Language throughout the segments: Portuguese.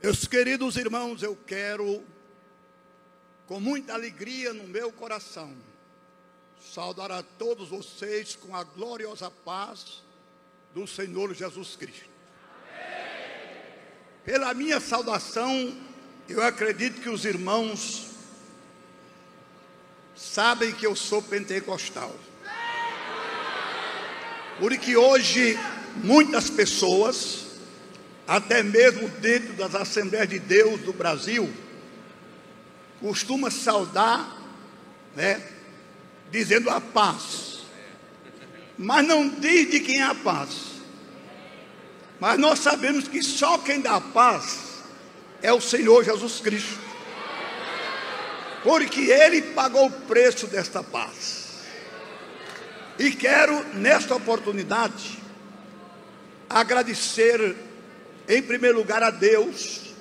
Meus queridos irmãos, eu quero, com muita alegria no meu coração, saudar a todos vocês com a gloriosa paz do Senhor Jesus Cristo. Pela minha saudação, eu acredito que os irmãos sabem que eu sou pentecostal. Porque hoje muitas pessoas, até mesmo dentro das Assembleias de Deus do Brasil, costuma saudar, dizendo a paz, mas não diz de quem é a paz. Mas nós sabemos que só quem dá a paz é o Senhor Jesus Cristo, porque Ele pagou o preço desta paz. E quero, nesta oportunidade, agradecer em primeiro lugar a Deus,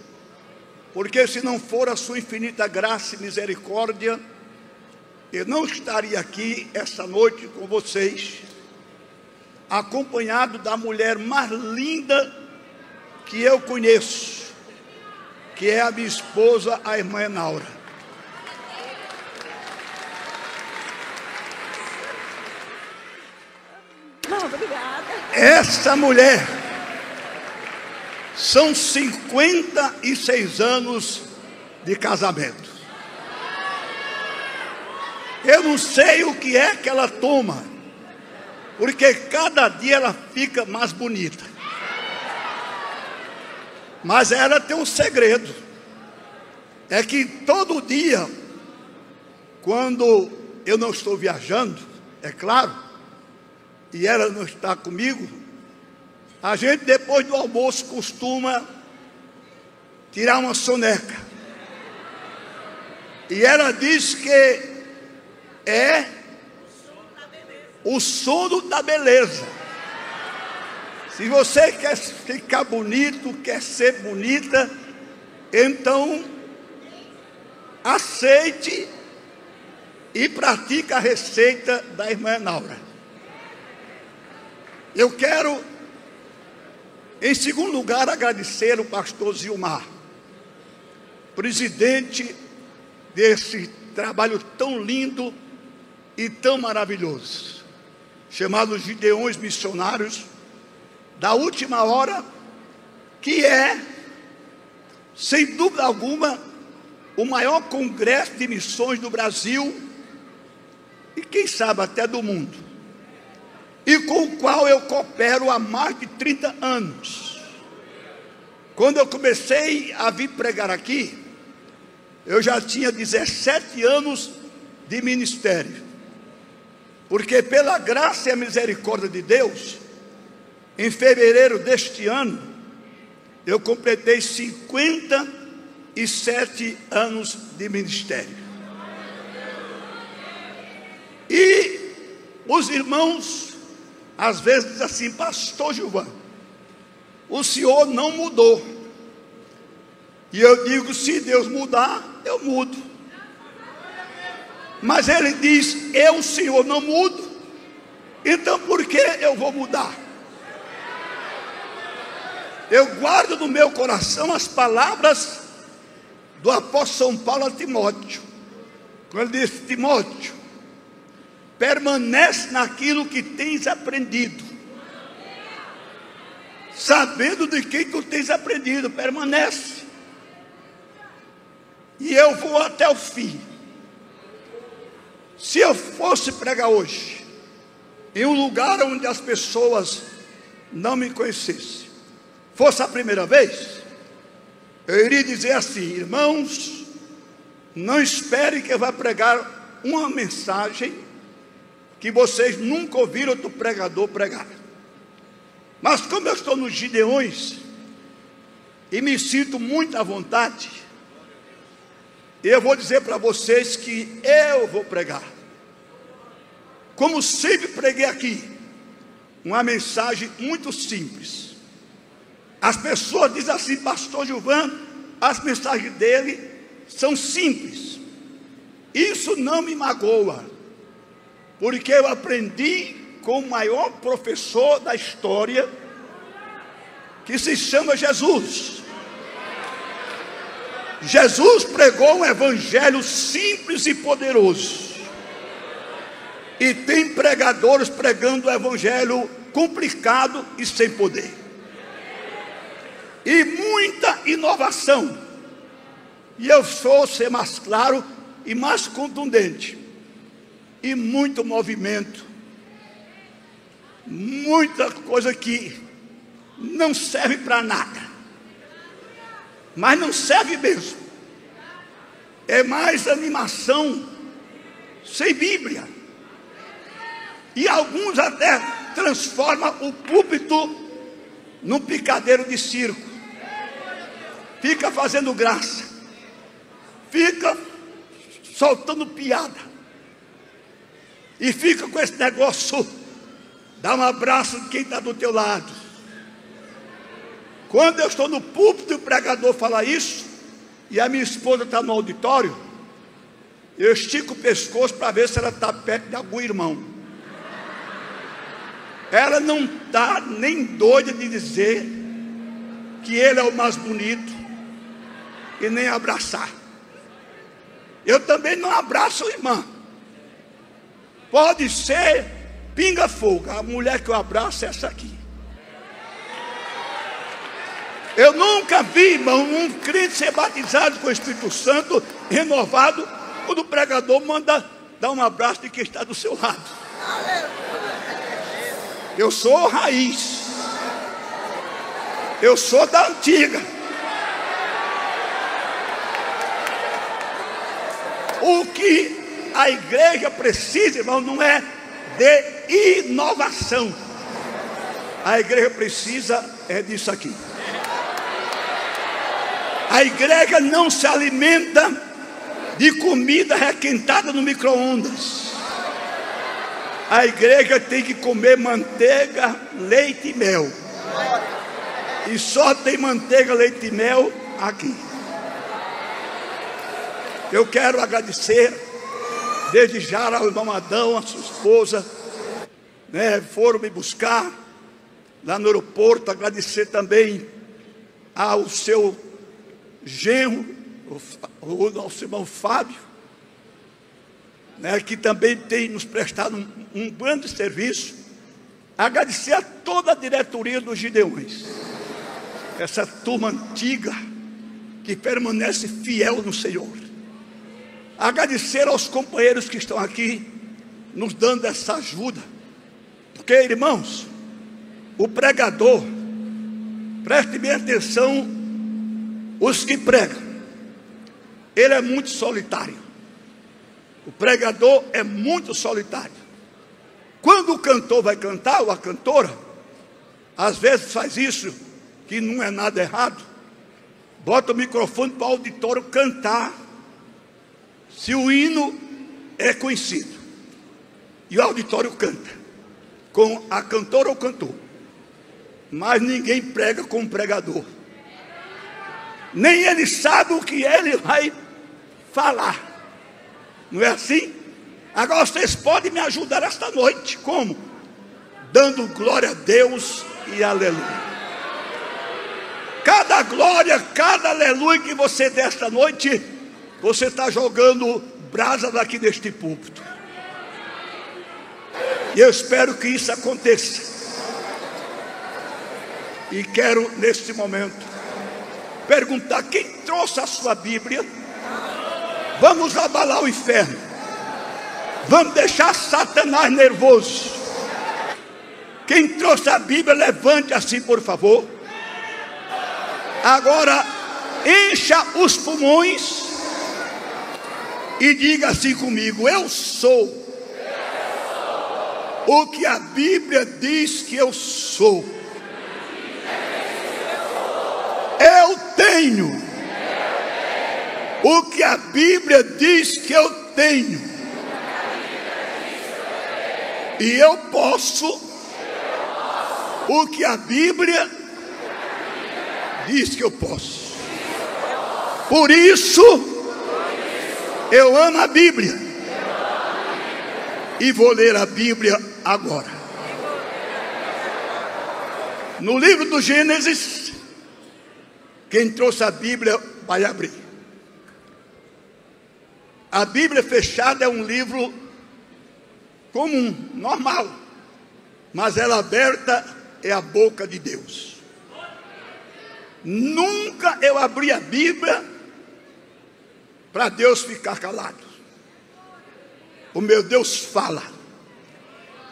porque se não for a sua infinita graça e misericórdia, eu não estaria aqui esta noite com vocês, acompanhado da mulher mais linda que eu conheço, que é a minha esposa, a irmã Enaura. Muito obrigada. Essa mulher, são 56 anos de casamento. Eu não sei o que é que ela toma, porque cada dia ela fica mais bonita. Mas ela tem um segredo, é que todo dia, quando eu não estou viajando, é claro, e ela não está comigo, a gente depois do almoço costuma tirar uma soneca. E ela diz que é o sono da beleza. Se você quer ficar bonito, quer ser bonita, então aceite e pratique a receita da irmã Enaura. Eu quero, em segundo lugar, agradecer o pastor Zilmar, presidente desse trabalho tão lindo e tão maravilhoso, chamado Gideões Missionários da Última Hora, que é, sem dúvida alguma, o maior congresso de missões do Brasil e quem sabe até do mundo, e com o qual eu coopero há mais de 30 anos. Quando eu comecei a vir pregar aqui, eu já tinha 17 anos de ministério, porque pela graça e a misericórdia de Deus, em fevereiro deste ano, eu completei 57 anos de ministério. E os irmãos às vezes dizem assim: pastor Gilvan, o senhor não mudou. E eu digo: se Deus mudar, eu mudo. Mas ele diz: eu, senhor, não mudo, então por que eu vou mudar? Eu guardo no meu coração as palavras do apóstolo São Paulo a Timóteo, quando ele disse: Timóteo, permanece naquilo que tens aprendido, sabendo de quem tu tens aprendido, permanece. E eu vou até o fim. Se eu fosse pregar hoje em um lugar onde as pessoas não me conhecessem, fosse a primeira vez, eu iria dizer assim: irmãos, não espere que eu vá pregar uma mensagem que vocês nunca ouviram outro pregador pregar. Mas como eu estou nos Gideões e me sinto muito à vontade, eu vou dizer para vocês que eu vou pregar, como sempre preguei aqui, uma mensagem muito simples. As pessoas dizem assim: pastor Gilvan, as mensagens dele são simples. Isso não me magoa, porque eu aprendi com o maior professor da história, que se chama Jesus. Jesus pregou um evangelho simples e poderoso. E tem pregadores pregando o evangelho complicado e sem poder. E muita inovação. E eu vou ser mais claro e mais contundente. E muito movimento. Muita coisa que não serve para nada. Mas não serve mesmo. É mais animação sem Bíblia. E alguns até transformam o púlpito num picadeiro de circo. Fica fazendo graça. Fica soltando piada. E fica com esse negócio. Dá um abraço de quem está do teu lado. Quando eu estou no púlpito e o pregador fala isso, e a minha esposa está no auditório, eu estico o pescoço para ver se ela está perto de algum irmão. Ela não está nem doida de dizer que ele é o mais bonito e nem abraçar. Eu também não abraço a irmã. Pode ser pinga-fogo. A mulher que eu abraço é essa aqui. Eu nunca vi, irmão, um crente ser batizado com o Espírito Santo, renovado, quando o pregador manda dar um abraço de quem está do seu lado. Eu sou raiz. Eu sou da antiga. O que a igreja precisa, irmão, não é de inovação. A igreja precisa é disso aqui. A igreja não se alimenta de comida requentada no micro-ondas. A igreja tem que comer manteiga, leite e mel. E só tem manteiga, leite e mel aqui. Eu quero agradecer desde já ao irmão Adão, a sua esposa, foram me buscar lá no aeroporto. Agradecer também ao seu genro, o nosso irmão Fábio, que também tem nos prestado um grande serviço. Agradecer a toda a diretoria dos Gideões, essa turma antiga que permanece fiel no Senhor. Agradecer aos companheiros que estão aqui nos dando essa ajuda, porque, irmãos, o pregador, preste bem atenção, os que pregam, ele é muito solitário. O pregador é muito solitário. Quando o cantor vai cantar, ou a cantora, às vezes faz isso, que não é nada errado, bota o microfone para o auditório cantar, se o hino é conhecido, e o auditório canta, com a cantora ou cantor. Mas ninguém prega com o pregador. Nem ele sabe o que ele vai falar. Não é assim? Agora vocês podem me ajudar esta noite. Como? Dando glória a Deus e aleluia. Cada glória, cada aleluia que você der esta noite, você está jogando brasa daqui deste púlpito. E eu espero que isso aconteça. E quero neste momento perguntar: quem trouxe a sua Bíblia? Vamos abalar o inferno. Vamos deixar Satanás nervoso. Quem trouxe a Bíblia, levante assim, por favor. Agora encha os pulmões e diga assim comigo: eu sou o que a Bíblia diz que eu sou. Eu tenho o que a Bíblia diz que eu tenho. E eu posso o que a Bíblia diz que eu posso. Por isso eu amo a Bíblia. E vou ler a Bíblia agora. No livro do Gênesis, quem trouxe a Bíblia vai abrir. A Bíblia fechada é um livro comum, normal, mas ela aberta é a boca de Deus. Nunca eu abri a Bíblia para Deus ficar calado. O meu Deus fala,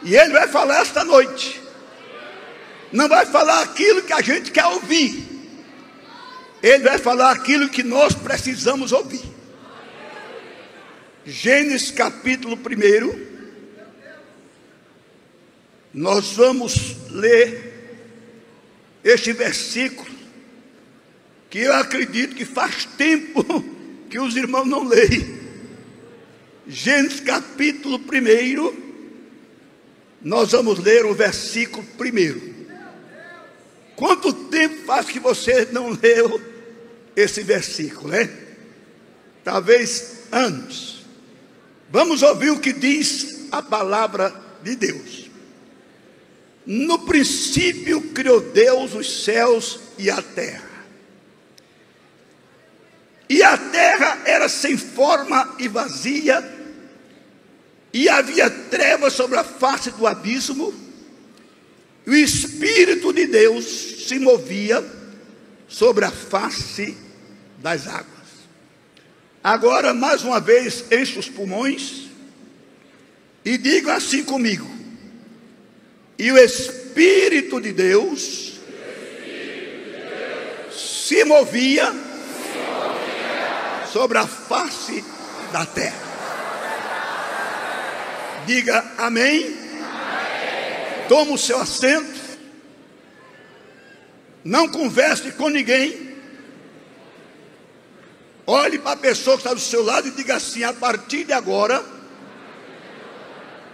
e Ele vai falar esta noite. Não vai falar aquilo que a gente quer ouvir, Ele vai falar aquilo que nós precisamos ouvir. Gênesis capítulo 1, nós vamos ler este versículo, que eu acredito que faz tempo que os irmãos não leem. Gênesis capítulo 1, nós vamos ler o versículo 1. Quanto tempo faz que você não leu esse versículo, né? Talvez anos. Vamos ouvir o que diz a palavra de Deus. No princípio criou Deus os céus e a terra. E a terra era sem forma e vazia, e havia trevas sobre a face do abismo, e o Espírito de Deus se movia sobre a face das águas. Agora, mais uma vez, enche os pulmões e digam assim comigo: e o Espírito de Deus se movia sobre a face da terra. Diga amém. Toma o seu assento. Não converse com ninguém. Olhe para a pessoa que está do seu lado e diga assim: a partir de agora,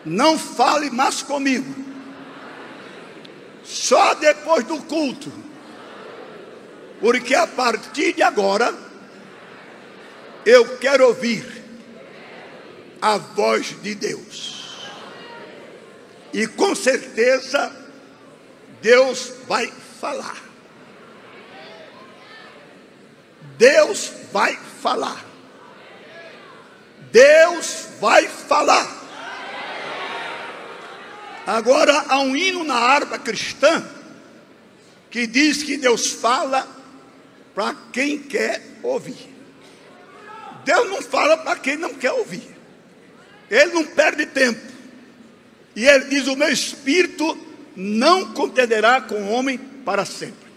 não fale mais comigo. Só depois do culto. Porque a partir de agora, eu quero ouvir a voz de Deus. E com certeza, Deus vai falar. Deus vai falar. Deus vai falar. Agora há um hino na harpa cristã que diz que Deus fala para quem quer ouvir. Deus não fala para quem não quer ouvir. Ele não perde tempo. E Ele diz: o meu Espírito não contenderá com o homem para sempre.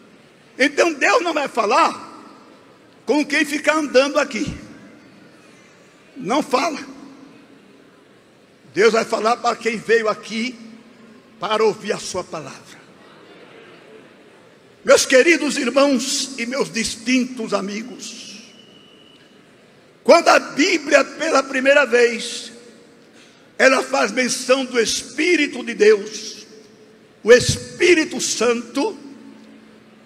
Então Deus não vai falar com quem fica andando aqui. Não fala. Deus vai falar para quem veio aqui para ouvir a sua palavra. Meus queridos irmãos e meus distintos amigos, quando a Bíblia pela primeira vez ela faz menção do Espírito de Deus, o Espírito Santo,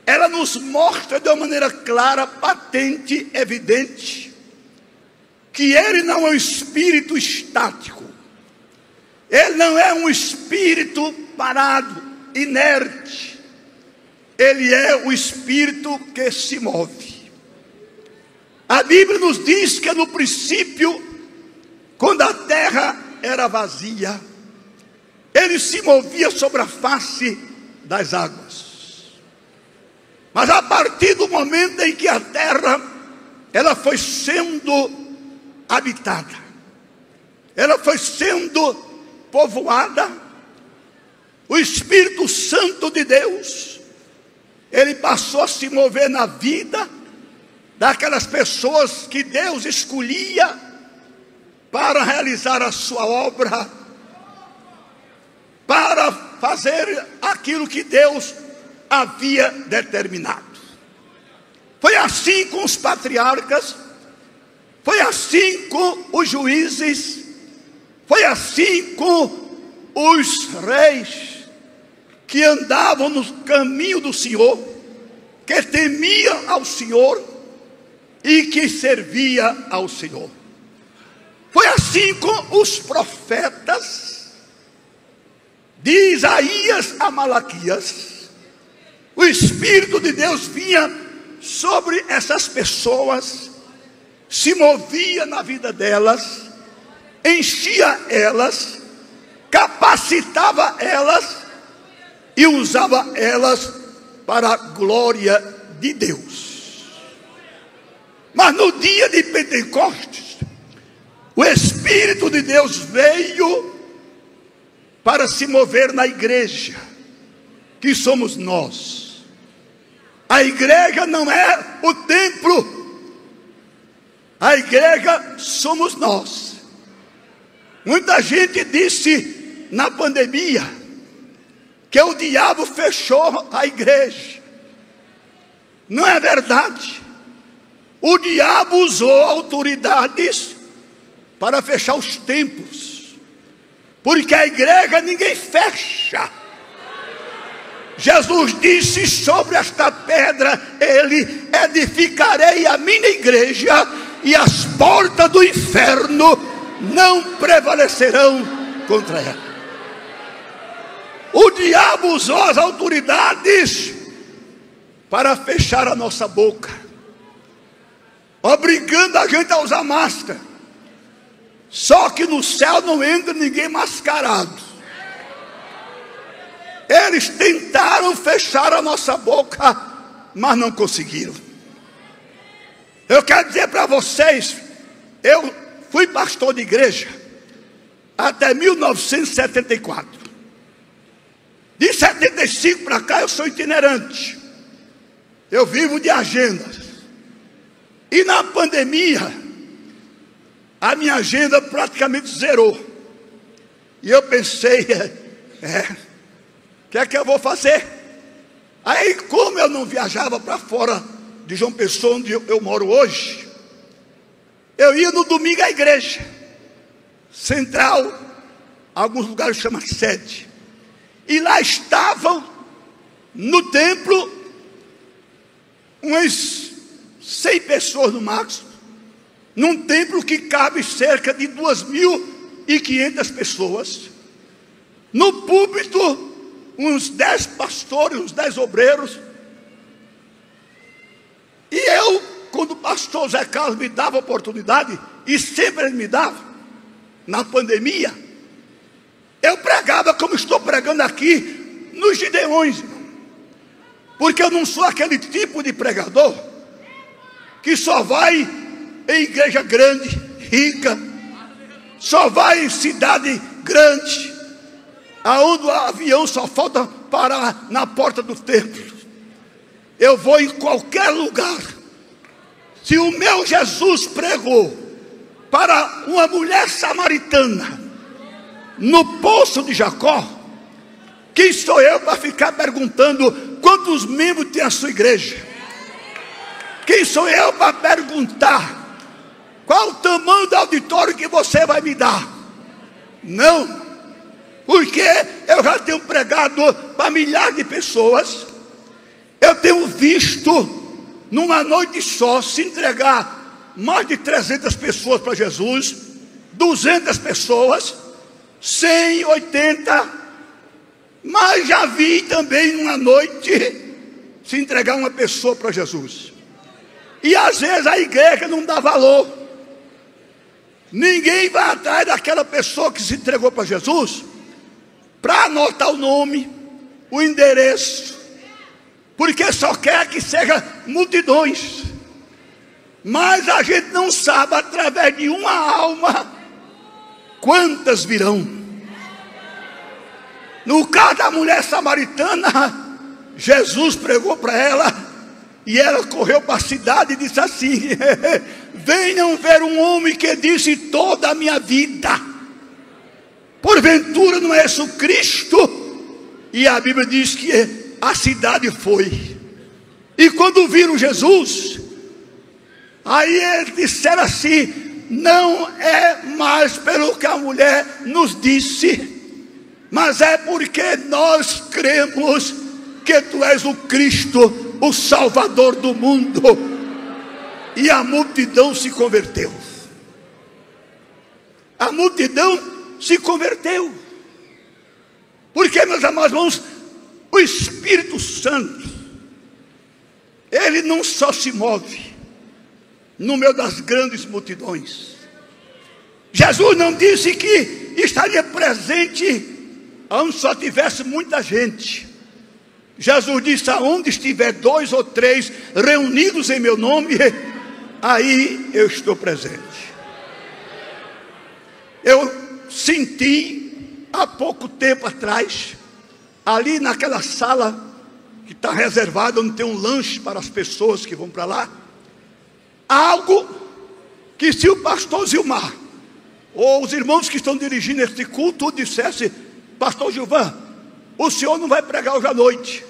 ela nos mostra de uma maneira clara, patente, evidente, que Ele não é um espírito estático. Ele não é um espírito parado, inerte. Ele é o espírito que se move. A Bíblia nos diz que no princípio, quando a terra era vazia, Ele se movia sobre a face das águas. Mas a partir do momento em que a terra ela foi sendo habitada, ela foi sendo povoada, o Espírito Santo de Deus, ele passou a se mover na vida daquelas pessoas que Deus escolhia para realizar a sua obra, para fazer aquilo que Deus havia determinado. Foi assim com os patriarcas, foi assim com os juízes, foi assim com os reis que andavam no caminho do Senhor, que temiam ao Senhor e que servia ao Senhor. Foi assim com os profetas, de Isaías a Malaquias. O Espírito de Deus vinha sobre essas pessoas se movia na vida delas, enchia elas, capacitava elas e usava elas para a glória de Deus. Mas no dia de Pentecostes, o Espírito de Deus veio para se mover na igreja, que somos nós. A igreja não é o templo, a igreja somos nós. Muita gente disse na pandemia que o diabo fechou a igreja. Não é verdade. O diabo usou autoridades para fechar os templos, porque a igreja ninguém fecha. Jesus disse: sobre esta pedra ele edificarei a minha igreja, e as portas do inferno não prevalecerão contra ela. O diabo usou as autoridades para fechar a nossa boca, obrigando a gente a usar máscara. Só que no céu não entra ninguém mascarado. Eles tentaram fechar a nossa boca, mas não conseguiram. Eu quero dizer para vocês, eu fui pastor de igreja até 1974. De 75 para cá eu sou itinerante. Eu vivo de agendas. E na pandemia, a minha agenda praticamente zerou. E eu pensei, o que é que eu vou fazer? Aí, como eu não viajava para fora de João Pessoa, onde eu moro hoje, eu ia no domingo à igreja central, alguns lugares chamam sede. E lá estavam, no templo, umas 100 pessoas no máximo, num templo que cabe cerca de 2.500 pessoas. No púlpito, uns 10 pastores, uns 10 obreiros. E eu, quando o pastor Zé Carlos me dava oportunidade, e sempre ele me dava, na pandemia, eu pregava como estou pregando aqui nos Gideões, porque eu não sou aquele tipo de pregador que só vai em igreja grande, rica, só vai em cidade grande, aonde o avião só falta parar na porta do templo. Eu vou em qualquer lugar. Se o meu Jesus pregou para uma mulher samaritana no poço de Jacó, quem sou eu para ficar perguntando quantos membros tem a sua igreja? Quem sou eu para perguntar qual o tamanho do auditório que você vai me dar? Não, porque eu já tenho pregado para milhares de pessoas. Eu tenho visto numa noite só se entregar mais de 300 pessoas para Jesus, 200 pessoas, 100, 80, mas já vi também numa noite se entregar uma pessoa para Jesus. E às vezes a igreja não dá valor. Ninguém vai atrás daquela pessoa que se entregou para Jesus para anotar o nome, o endereço, porque só quer que seja multidões. Mas a gente não sabe através de uma alma quantas virão. No caso da mulher samaritana, Jesus pregou para ela, e ela correu para a cidade e disse assim: venham ver um homem que disse toda a minha vida, porventura não é esse o Cristo? E a Bíblia diz que a cidade foi. E quando viram Jesus, aí eles disseram assim: não é mais pelo que a mulher nos disse, mas é porque nós cremos que tu és o Cristo, o Salvador do mundo. E a multidão se converteu. A multidão se converteu. Porque, meus amados irmãos, o Espírito Santo, ele não só se move, no meio das grandes multidões. Jesus não disse que estaria presente onde só tivesse muita gente. Jesus disse: aonde estiver 2 ou 3 reunidos em meu nome, aí eu estou presente. Eu senti há pouco tempo atrás, ali naquela sala que está reservada, onde tem um lanche para as pessoas que vão para lá, algo que, se o pastor Zilmar ou os irmãos que estão dirigindo este culto dissesse: pastor Gilvan, o senhor não vai pregar hoje à noite,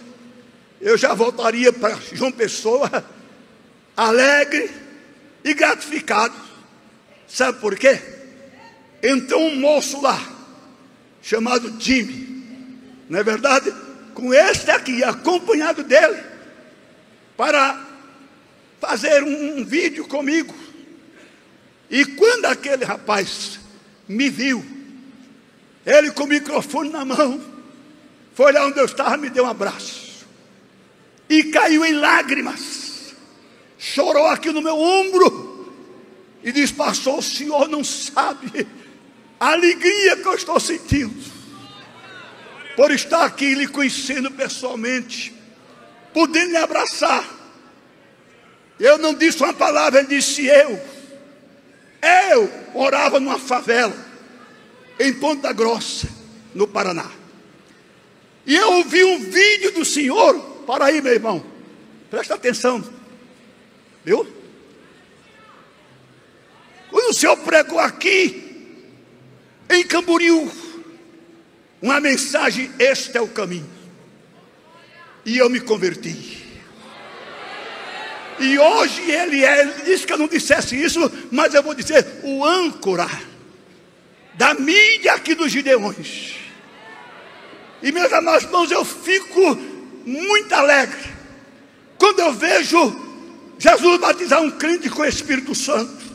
eu já voltaria para João Pessoa alegre e gratificado. Sabe por quê? Entrou um moço lá chamado Jimmy, não é verdade? Com este aqui, acompanhado dele, para fazer um vídeo comigo. E quando aquele rapaz me viu, ele com o microfone na mão, foi lá onde eu estava, me deu um abraço e caiu em lágrimas, chorou aqui no meu ombro e disse: pastor, o senhor não sabe a alegria que eu estou sentindo por estar aqui lhe conhecendo pessoalmente, podendo lhe abraçar. Eu não disse uma palavra, ele disse: eu morava numa favela em Ponta Grossa, no Paraná, e eu ouvi um vídeo do senhor. Para aí, meu irmão, presta atenção, viu? Quando o senhor pregou aqui em Camboriú uma mensagem: este é o caminho, e eu me converti. E hoje ele disse que eu não dissesse isso, mas eu vou dizer: o âncora da mídia aqui dos Gideões. E, meus amados irmãos, eu fico muito alegre quando eu vejo Jesus batizar um crente com o Espírito Santo.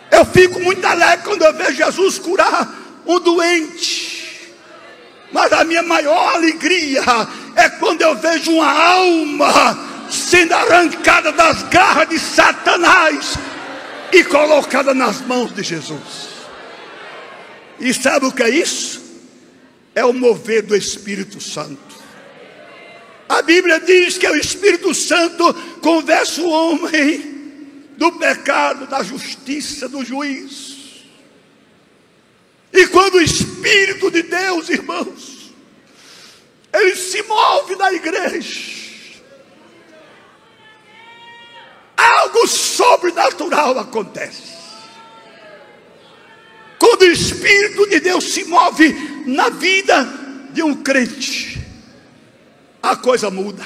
Eu fico muito alegre quando eu vejo Jesus curar um doente. Mas a minha maior alegria é quando eu vejo uma alma sendo arrancada das garras de Satanás e colocada nas mãos de Jesus. E sabe o que é isso? É o mover do Espírito Santo. A Bíblia diz que o Espírito Santo convence o homem do pecado, da justiça, do juízo. E quando o Espírito de Deus, irmãos, ele se move na igreja, algo sobrenatural acontece. Quando o Espírito de Deus se move na vida de um crente, a coisa muda.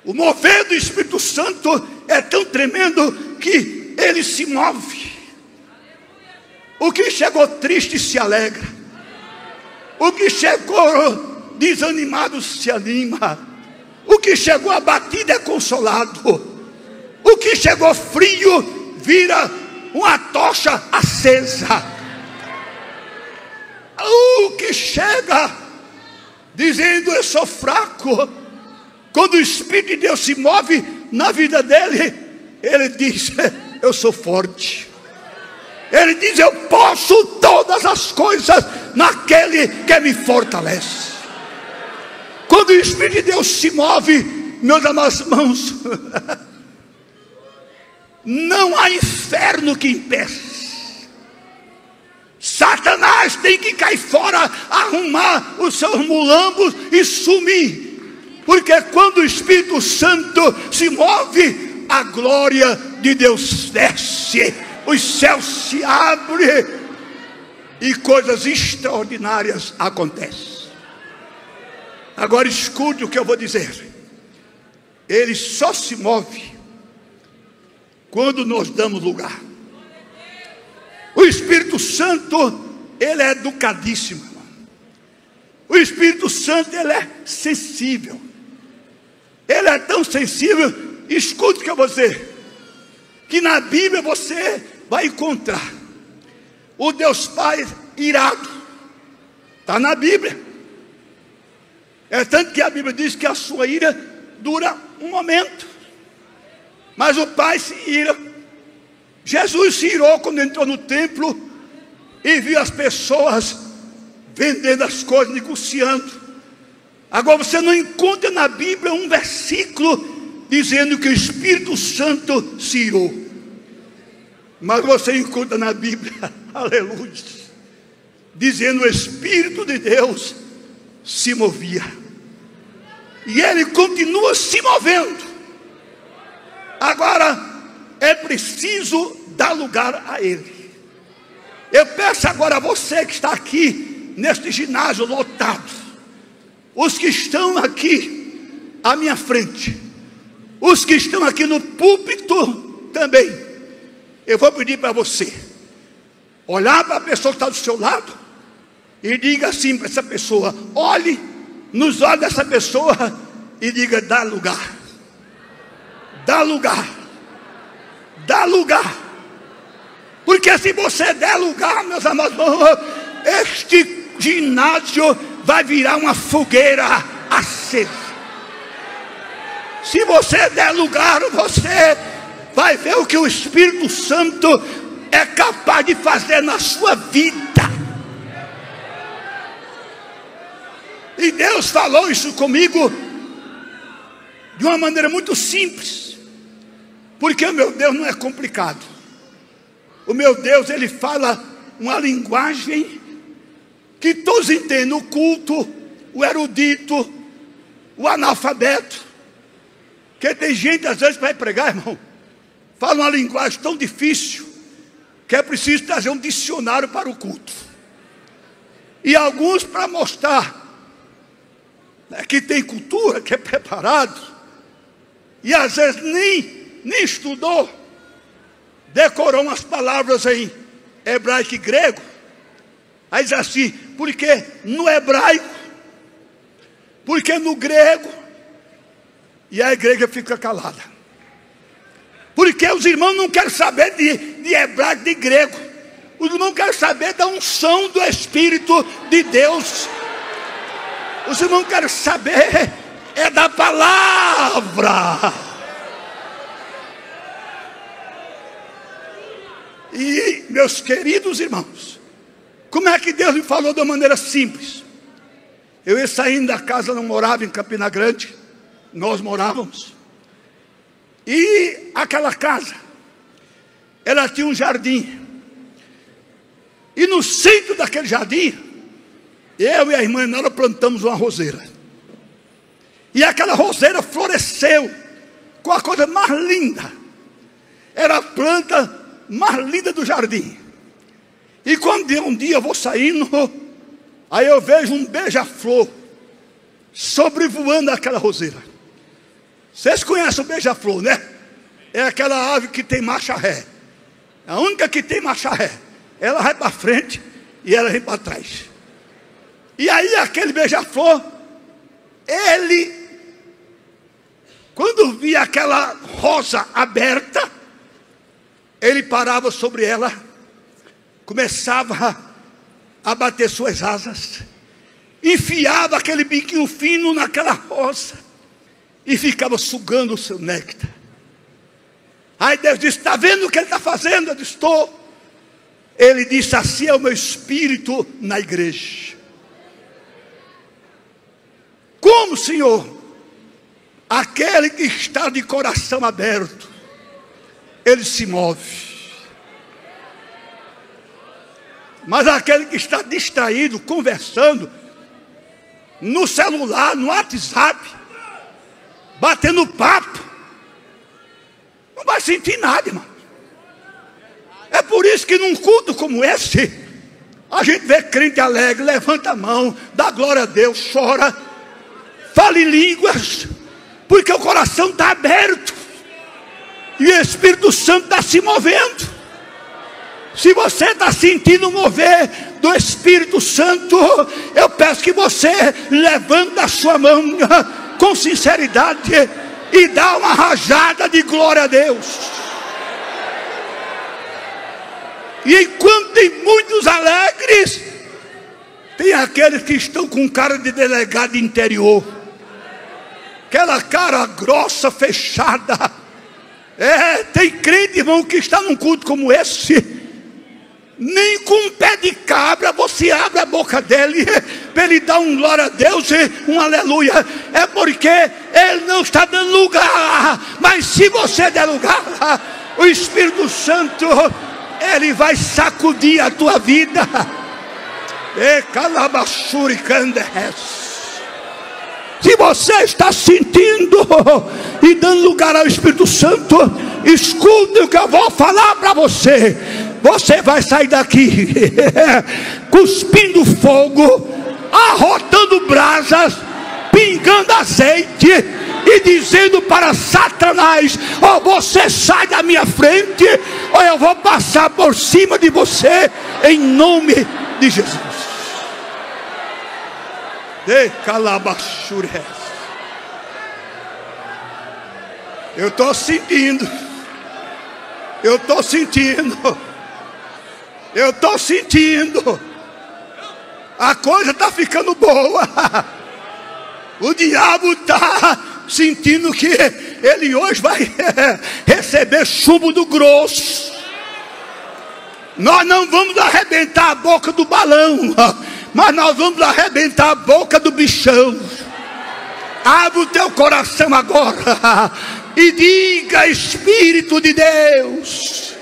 O mover do Espírito Santo é tão tremendo que ele se move. O que chegou triste se alegra, o que chegou desanimado se anima, o que chegou abatido é consolado, o que chegou frio vira uma tocha acesa, o que chega dizendo: eu sou fraco, quando o Espírito de Deus se move na vida dele, ele diz: eu sou forte. Ele diz: eu posso todas as coisas naquele que me fortalece. Quando o Espírito de Deus se move, meus amados irmãos, não há inferno que impeça. Satanás tem que cair fora, arrumar os seus mulambos e sumir. Porque quando o Espírito Santo se move, a glória de Deus desce, os céus se abrem e coisas extraordinárias acontecem. Agora escute o que eu vou dizer. Ele só se move quando nós damos lugar. O Espírito Santo, ele é educadíssimo. O Espírito Santo, ele é sensível. Ele é tão sensível. Escute o que eu vou dizer, que na Bíblia você vai encontrar o Deus Pai irado. Está na Bíblia. É tanto que a Bíblia diz que a sua ira dura um momento, Mas o pai se ira. Jesus se irou quando entrou no templo e viu as pessoas vendendo as coisas, negociando. Agora você não encontra na Bíblia um versículo dizendo que o Espírito Santo se irou. Mas você encontra na Bíblia, aleluia, dizendo: o Espírito de Deus se movia. E ele continua se movendo. Agora é preciso dar lugar a ele. Eu peço agora a você que está aqui neste ginásio lotado, os que estão aqui à minha frente, os que estão aqui no púlpito também, eu vou pedir para você olhar para a pessoa que está do seu lado e diga assim para essa pessoa: olhe nos olhos dessa pessoa e diga: dá lugar, dá lugar, dá lugar. Porque se você der lugar, meus amados, este ginásio vai virar uma fogueira acesa. Se você der lugar, você vai ver o que o Espírito Santo é capaz de fazer na sua vida. E Deus falou isso comigo de uma maneira muito simples, porque o meu Deus não é complicado. O meu Deus, ele fala uma linguagem que todos entendem: o culto, o erudito, o analfabeto. Porque tem gente às vezes que vai pregar, irmão, fala uma linguagem tão difícil que é preciso trazer um dicionário para o culto. E alguns, para mostrar que tem cultura, que é preparado, e às vezes nem estudou, decorou umas palavras em hebraico e grego. Aí diz assim: porque no hebraico, porque no grego, e a igreja fica calada. Porque os irmãos não querem saber de hebraico, de grego. Os irmãos querem saber da unção do Espírito de Deus. Os irmãos querem saber é da palavra. E, meus queridos irmãos, como é que Deus me falou de uma maneira simples? Eu ia saindo da casa, não morava em Campina Grande, nós morávamos. E aquela casa, ela tinha um jardim. E no centro daquele jardim, eu e a irmã nós plantamos uma roseira. E aquela roseira floresceu com a coisa mais linda. Era a planta mais linda do jardim. E quando um dia eu vou saindo, aí eu vejo um beija-flor sobrevoando aquela roseira. Vocês conhecem o beija-flor, né? É aquela ave que tem marcha ré. A única que tem marcha ré. Ela vai para frente e ela vem para trás. E aí aquele beija-flor, ele, quando via aquela rosa aberta, ele parava sobre ela, começava a bater suas asas, enfiava aquele biquinho fino naquela rosa e ficava sugando o seu néctar. Aí Deus disse: está vendo o que ele está fazendo? Eu disse: estou. Ele disse: assim é o meu espírito na igreja. Como, Senhor? Aquele que está de coração aberto, ele se move. Mas aquele que está distraído, conversando no celular, no WhatsApp, batendo papo, não vai sentir nada, irmão. É por isso que num culto como esse, a gente vê crente alegre, levanta a mão, dá glória a Deus, chora, fala em línguas, porque o coração está aberto e o Espírito Santo está se movendo. Se você está sentindo o mover do Espírito Santo, eu peço que você levante a sua mão com sinceridade e dá uma rajada de glória a Deus. E enquanto tem muitos alegres, tem aqueles que estão com cara de delegado interior, aquela cara grossa, fechada. Tem crente, irmão, que está num culto como esse, nem com um pé de cabra você abre a boca dele para ele dar um glória a Deus e um aleluia. É porque ele não está dando lugar. Mas se você der lugar, o Espírito Santo, ele vai sacudir a tua vida. Se você está sentindo e dando lugar ao Espírito Santo, escute o que eu vou falar para você. Você vai sair daqui cuspindo fogo, arrotando brasas, pingando azeite e dizendo para Satanás: ou você sai da minha frente, ou eu vou passar por cima de você, em nome de Jesus. Eu estou sentindo. A coisa está ficando boa. O diabo está sentindo que ele hoje vai receber chumbo do grosso. Nós não vamos arrebentar a boca do balão, mas nós vamos arrebentar a boca do bichão. Abre o teu coração agora e diga: Espírito de Deus,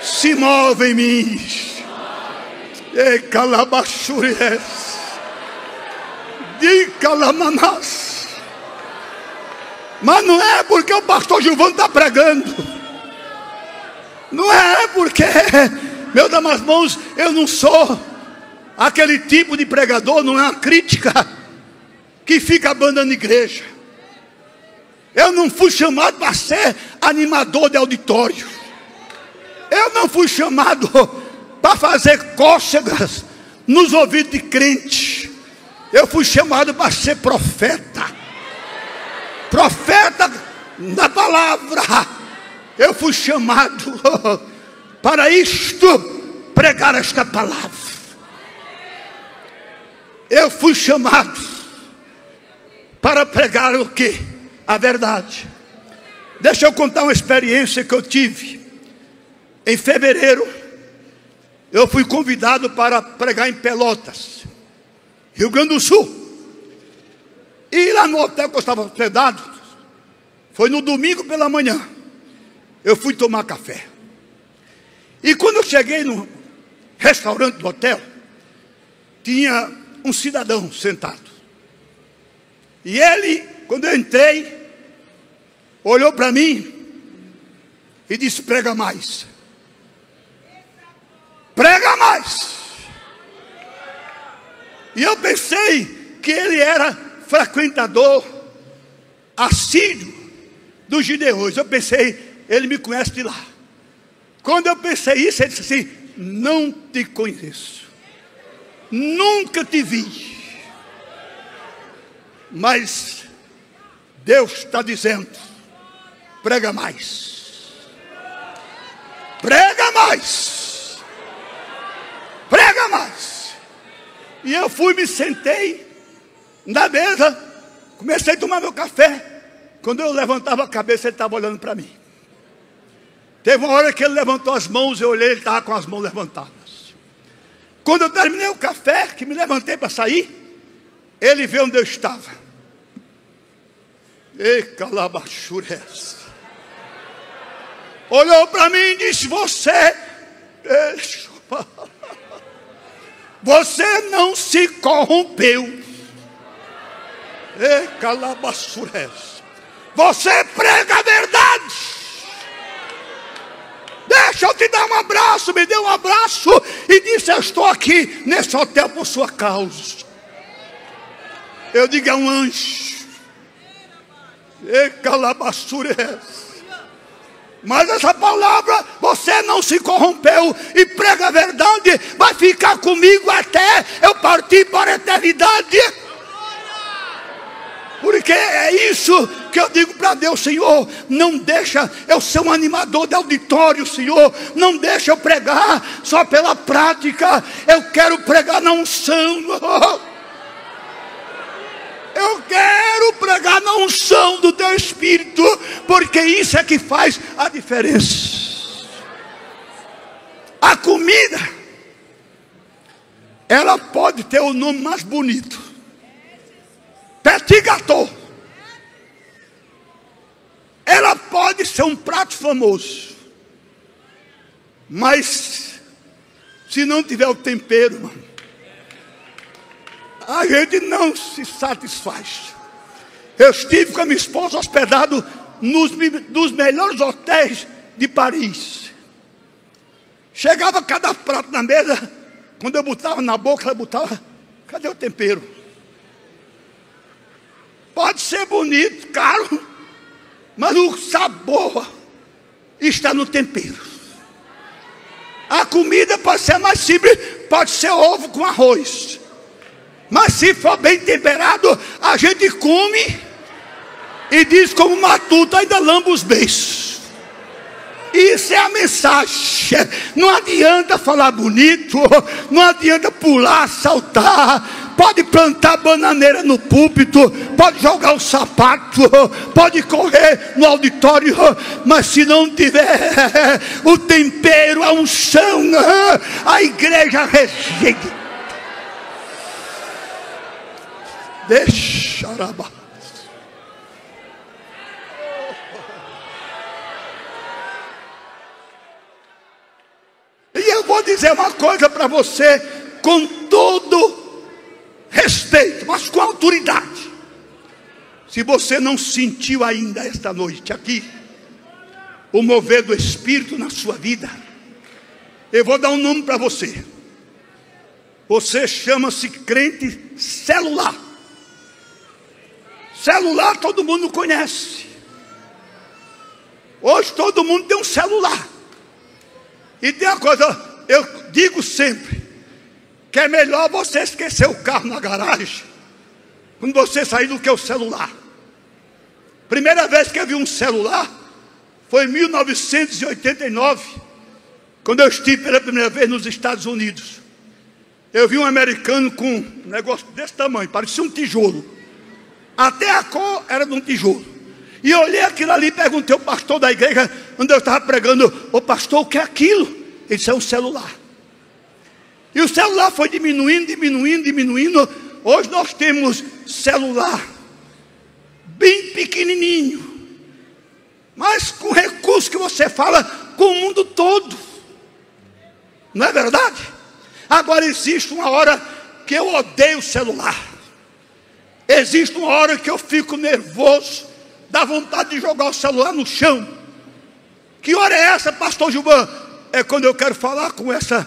se move em mim. E calabachures, de calamanás. Mas não é porque o pastor Gilvão está pregando. Não é porque, meus irmãos, eu não sou aquele tipo de pregador, não é uma crítica que fica abandonando igreja. Eu não fui chamado para ser animador de auditório. Eu não fui chamado para fazer cócegas nos ouvidos de crente. Eu fui chamado para ser profeta. Profeta da palavra. Eu fui chamado para isto, pregar esta palavra. Eu fui chamado para pregar o quê? A verdade. Deixa eu contar uma experiência que eu tive. Em fevereiro, eu fui convidado para pregar em Pelotas, Rio Grande do Sul. E lá no hotel que eu estava hospedado, foi no domingo pela manhã, eu fui tomar café. E quando eu cheguei no restaurante do hotel, tinha um cidadão sentado. E ele, quando eu entrei, olhou para mim e disse: prega mais. Prega mais. E eu pensei que ele era frequentador assíduo dos Gideões. Eu pensei, ele me conhece de lá. Quando eu pensei isso, ele disse assim: não te conheço, nunca te vi, mas Deus está dizendo: prega mais. Prega mais. Prega mais. E eu fui, me sentei na mesa, comecei a tomar meu café. Quando eu levantava a cabeça, ele estava olhando para mim. Teve uma hora que ele levantou as mãos, eu olhei, ele estava com as mãos levantadas. Quando eu terminei o café, que me levantei para sair, ele veio onde eu estava. E calabachures. Olhou para mim e disse: você não se corrompeu. E calabachures. Você prega a verdade. Deixa eu te dar um abraço. Me deu um abraço e disse: eu estou aqui nesse hotel por sua causa. Eu digo: é um anjo. E calabachures. Mas essa palavra, você não se corrompeu e prega a verdade, vai ficar comigo até eu partir para a eternidade. Porque é isso que eu digo para Deus: Senhor, não deixa eu ser um animador de auditório, Senhor. Não deixa eu pregar só pela prática. Eu quero pregar na unção. Eu quero pregar na unção do teu Espírito, porque isso é que faz a diferença. A comida, ela pode ter o nome mais bonito, petit gâteau. Ela pode ser um prato famoso, mas se não tiver o tempero, irmão, a gente não se satisfaz. Eu estive com a minha esposa hospedado nos melhores hotéis de Paris. Chegava cada prato na mesa, quando eu botava na boca, ela botava, cadê o tempero? Pode ser bonito, caro, mas o sabor está no tempero. A comida pode ser mais simples, pode ser ovo com arroz, mas se for bem temperado, a gente come e diz como matuto, ainda lamba os beiços. Isso é a mensagem. Não adianta falar bonito, não adianta pular, saltar. Pode plantar bananeira no púlpito, pode jogar o sapato, pode correr no auditório, mas se não tiver o tempero, a unção, a igreja rejeita. Deixa arabar. E eu vou dizer uma coisa para você, com todo respeito, mas com autoridade. Se você não sentiu ainda esta noite aqui o mover do Espírito na sua vida, eu vou dar um nome para você. Você chama-se crente celular. Celular todo mundo conhece. Hoje todo mundo tem um celular. E tem uma coisa, eu digo sempre, que é melhor você esquecer o carro na garagem quando você sair do que o celular. Primeira vez que eu vi um celular foi em 1989, quando eu estive pela primeira vez nos Estados Unidos. Eu vi um americano com um negócio desse tamanho, parecia um tijolo. Até a cor era de um tijolo. E eu olhei aquilo ali e perguntei ao pastor da igreja, onde eu estava pregando: ô pastor, o que é aquilo? Ele disse: é um celular. E o celular foi diminuindo. Hoje nós temos celular bem pequenininho, mas com recurso que você fala com o mundo todo. Não é verdade? Agora existe uma hora que eu odeio o celular. Existe uma hora que eu fico nervoso, dá vontade de jogar o celular no chão. Que hora é essa, pastor Gilvan? É quando eu quero falar com essa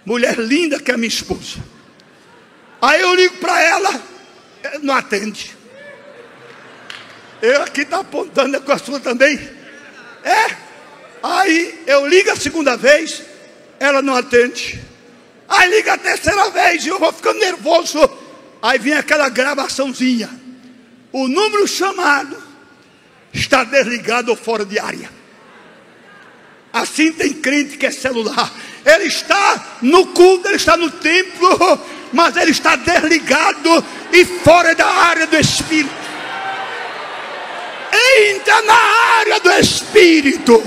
mulher linda que é minha esposa. Aí eu ligo para ela, não atende. Eu aqui está apontando, é com a sua também. Aí eu ligo a segunda vez, ela não atende. Aí liga a terceira vez e eu vou ficando nervoso. Aí vem aquela gravaçãozinha: o número chamado está desligado ou fora de área. Assim tem crente que é celular. Ele está no culto, ele está no templo, mas ele está desligado e fora da área do Espírito. Entra na área do Espírito.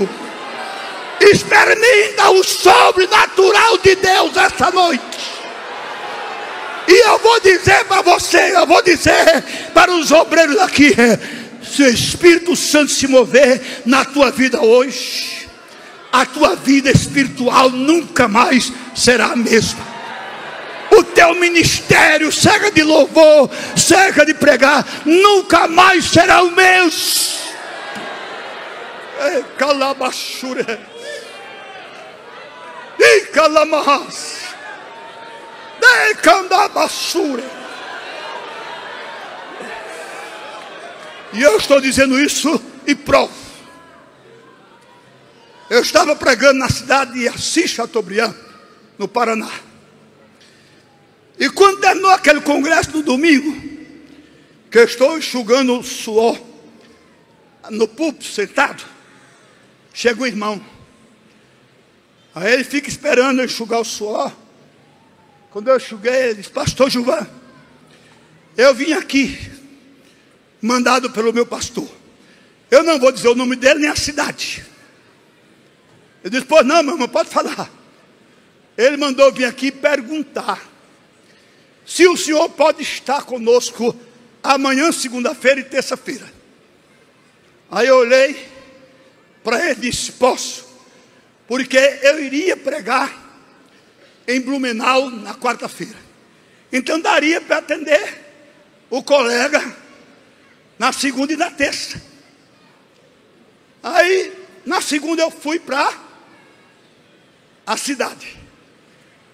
Experimenta o sobrenatural de Deus essa noite. E eu vou dizer para você, eu vou dizer para os obreiros aqui: se o Espírito Santo se mover na tua vida hoje, a tua vida espiritual nunca mais será a mesma. O teu ministério, seja de louvor, seja de pregar, nunca mais será o mesmo. Calabachure e calamahas. E eu estou dizendo isso e provo. Eu estava pregando na cidade de Assis Chateaubriand, no Paraná. E quando terminou aquele congresso no domingo, que eu estou enxugando o suor no púlpito sentado, chega um irmão. Aí ele fica esperando eu enxugar o suor. Quando eu enxuguei, ele disse: pastor Gilvan, eu vim aqui mandado pelo meu pastor. Eu não vou dizer o nome dele nem a cidade. Eu disse, pois não, meu irmão, pode falar. Ele mandou vir aqui perguntar se o senhor pode estar conosco amanhã, segunda-feira e terça-feira. Aí eu olhei para ele e disse, posso, porque eu iria pregar em Blumenau na quarta-feira. Então daria para atender o colega na segunda e na terça. Aí na segunda eu fui para a cidade.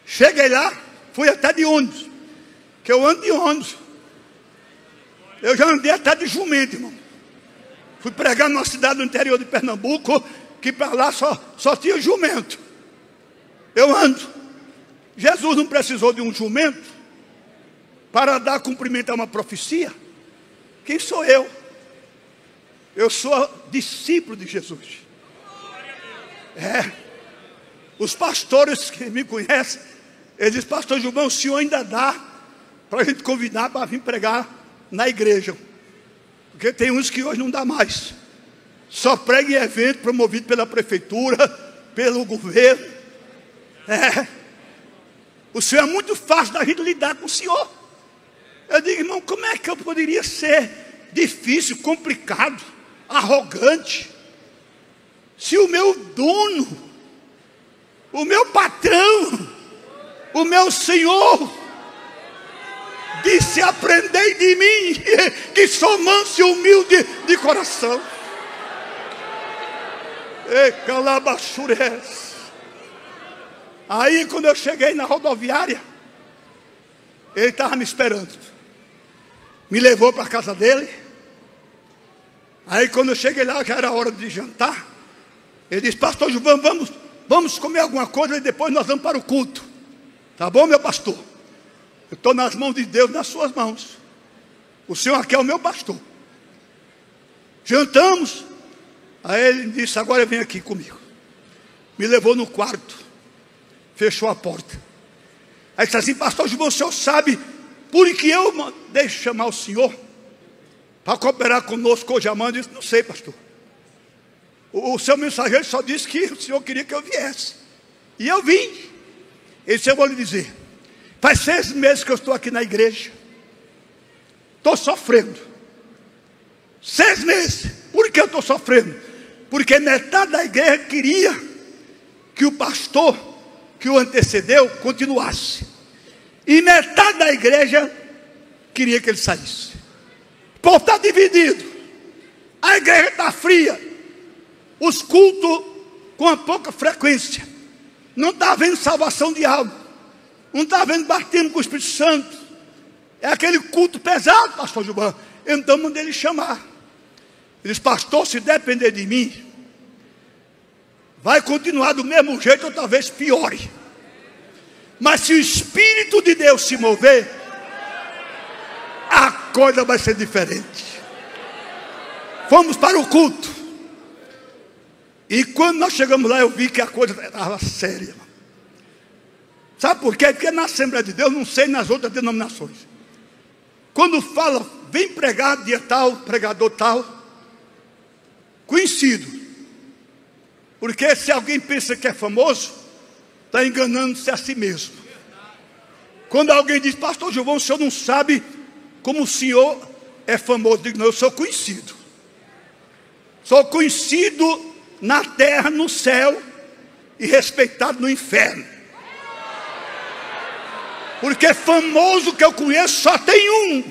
Cheguei lá, fui até de ônibus, que eu ando de ônibus. Eu já andei até de jumento, irmão. Fui pregar numa cidade do interior de Pernambuco, que para lá só tinha jumento. Eu ando. Jesus não precisou de um jumento para dar cumprimento a uma profecia. Quem sou eu? Eu sou discípulo de Jesus. Os pastores que me conhecem, eles dizem, pastor Gilmão, o senhor ainda dá para a gente convidar para vir pregar na igreja. Porque tem uns que hoje não dá mais. Só prega em evento promovido pela prefeitura, pelo governo. O senhor é muito fácil da gente lidar com o senhor. Eu digo, irmão, como é que eu poderia ser difícil, complicado, arrogante, se o meu dono, o meu patrão, o meu Senhor disse, aprendei de mim, que sou manso e humilde de coração. Aí quando eu cheguei na rodoviária, ele estava me esperando. Me levou para a casa dele. Aí quando eu cheguei lá, já era hora de jantar. Ele disse, pastor Gilvão, vamos comer alguma coisa e depois nós vamos para o culto. Tá bom, meu pastor? Eu estou nas mãos de Deus, nas suas mãos. O senhor aqui é o meu pastor. Jantamos. Aí ele disse, agora vem aqui comigo. Me levou no quarto. Fechou a porta. Aí disse assim, pastor Gilvão, o senhor sabe por que eu mandei chamar o senhor para cooperar conosco hoje amanhã? Eu disse, não sei, pastor. O seu mensageiro só disse que o senhor queria que eu viesse. E eu vim. Ele disse, eu vou lhe dizer, faz 6 meses que eu estou aqui na igreja. Estou sofrendo. 6 meses. Por que eu estou sofrendo? Porque metade da igreja queria que o pastor que o antecedeu continuasse. E metade da igreja queria que ele saísse. O povo está dividido. A igreja está fria. Os cultos com a pouca frequência. Não está havendo salvação de alma. Não está havendo batismo com o Espírito Santo. É aquele culto pesado, pastor Gilmar. Então mandei ele chamar. Ele disse, pastor, se depender de mim, vai continuar do mesmo jeito ou talvez piore. Mas se o Espírito de Deus se mover, a coisa vai ser diferente. Fomos para o culto. E quando nós chegamos lá, eu vi que a coisa estava séria. Sabe por quê? Porque na Assembleia de Deus, não sei nas outras denominações, quando fala, vem pregar dia tal, pregador tal, conhecido. Porque se alguém pensa que é famoso, está enganando-se a si mesmo. Quando alguém diz, pastor Gilvão, o senhor não sabe como o senhor é famoso. Eu digo, não, eu sou conhecido. Sou conhecido na terra, no céu e respeitado no inferno. Porque famoso que eu conheço só tem um.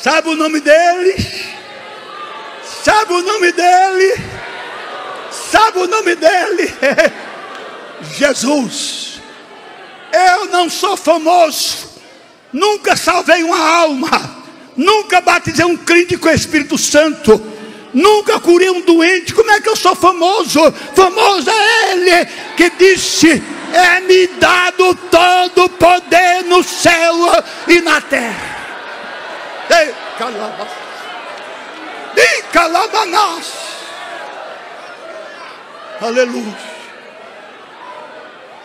Sabe o nome dele? Sabe o nome dele? Sabe o nome dele? Jesus. Eu não sou famoso. Nunca salvei uma alma. Nunca batizei um crente com o Espírito Santo. Nunca curei um doente. Como é que eu sou famoso? Famoso é Ele que disse, é-me dado todo o poder no céu e na terra. Ei, calabas. Ei, calabanás. Aleluia.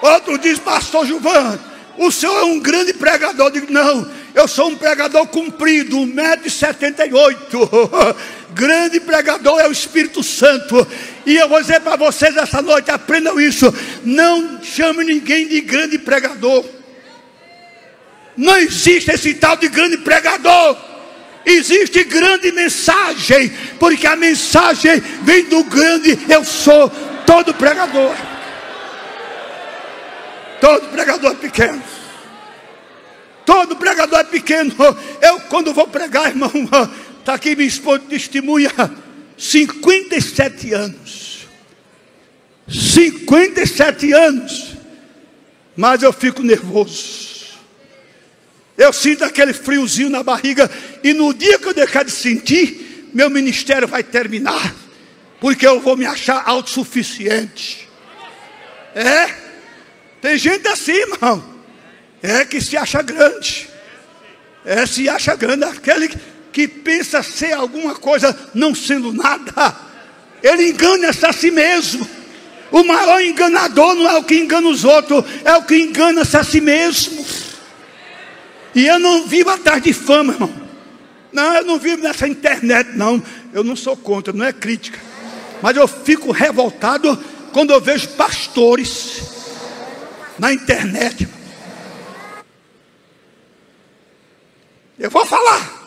Outro diz, pastor Gilvan, o senhor é um grande pregador. Eu digo, não, Eu sou um pregador comprido, 1,78 m. Grande pregador é o Espírito Santo. E eu vou dizer para vocês essa noite, aprendam isso. Não chame ninguém de grande pregador. Não existe esse tal de grande pregador. Existe grande mensagem, porque a mensagem vem do grande eu sou. Todo pregador é pequeno. Todo pregador é pequeno. Eu, quando vou pregar, irmão, está aqui minha esposa testemunha, 57 anos. 57 anos. Mas eu fico nervoso. Eu sinto aquele friozinho na barriga. E no dia que eu deixar de sentir, meu ministério vai terminar. Porque eu vou me achar autossuficiente. Tem gente assim, irmão. Que se acha grande. Se acha grande. Aquele que pensa ser alguma coisa não sendo nada. Ele engana-se a si mesmo. O maior enganador não é o que engana os outros, é o que engana-se a si mesmo. E eu não vivo atrás de fama, irmão. Não, eu não vivo nessa internet, não. Eu não sou contra, não é crítica. Mas eu fico revoltado quando eu vejo pastores na internet. Eu vou falar.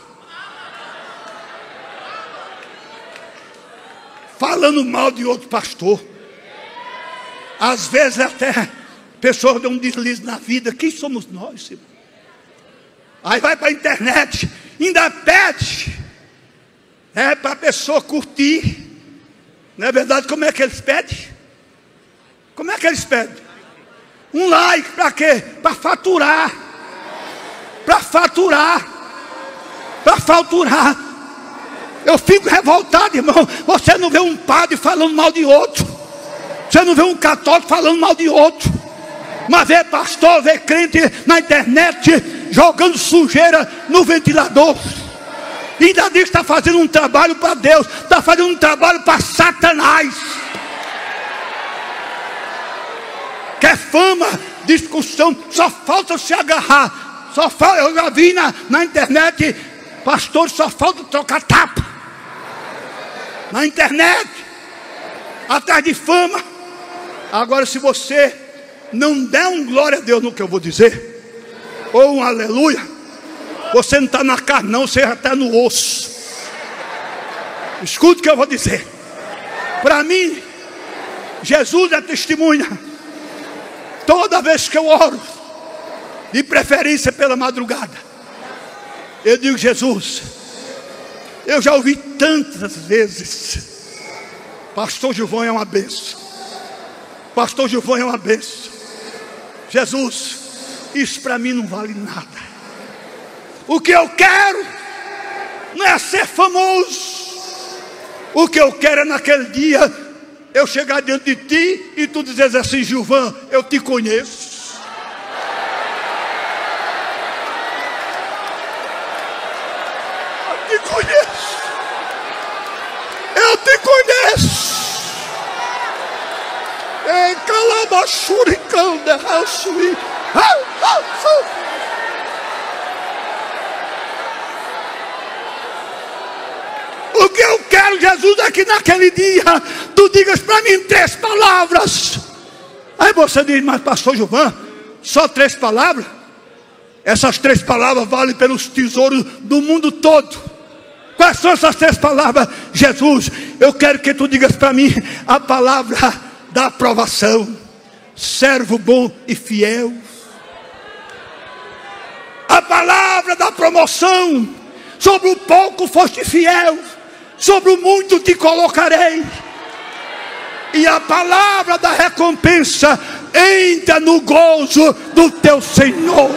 Falando mal de outro pastor. Às vezes até pessoas dão um deslize na vida. Quem somos nós, irmão? Aí vai para a internet, ainda pede para a pessoa curtir. Não é verdade? Como é que eles pedem? Como é que eles pedem? Um like, para quê? Para faturar. Para faturar. Para faturar. Eu fico revoltado, irmão. Você não vê um padre falando mal de outro. Você não vê um católico falando mal de outro. Mas vê pastor, vê crente na internet jogando sujeira no ventilador. E ainda diz que está fazendo um trabalho para Deus. Está fazendo um trabalho para Satanás. Quer fama, discussão, só falta se agarrar. Só falta, eu já vi na internet, pastores só falta trocar tapa. Na internet, atrás de fama. Agora, se você não der um glória a Deus no que eu vou dizer, ou um aleluia, você não está na carne não, você já está no osso. Escute o que eu vou dizer. Para mim, Jesus é testemunha. Toda vez que eu oro, de preferência pela madrugada, eu digo: Jesus, eu já ouvi tantas vezes, pastor Gilvão é uma bênção, pastor Gilvão é uma bênção. Jesus, isso para mim não vale nada. O que eu quero não é ser famoso. O que eu quero é naquele dia eu chegar diante de ti e tu dizes assim: Gilvão, eu te conheço. Eu te conheço. Eu te conheço. Calabachuricão de Raçuí. O que eu quero, Jesus, é que naquele dia tu digas para mim 3 palavras. Aí você diz: mas pastor Gilvão, só 3 palavras? Essas 3 palavras valem pelos tesouros do mundo todo. Quais são essas 3 palavras? Jesus, eu quero que tu digas para mim a palavra da aprovação. Servo bom e fiel. A palavra da promoção. Sobre o pouco foste fiel, sobre o muito te colocarei. E a palavra da recompensa: entra no gozo do teu Senhor.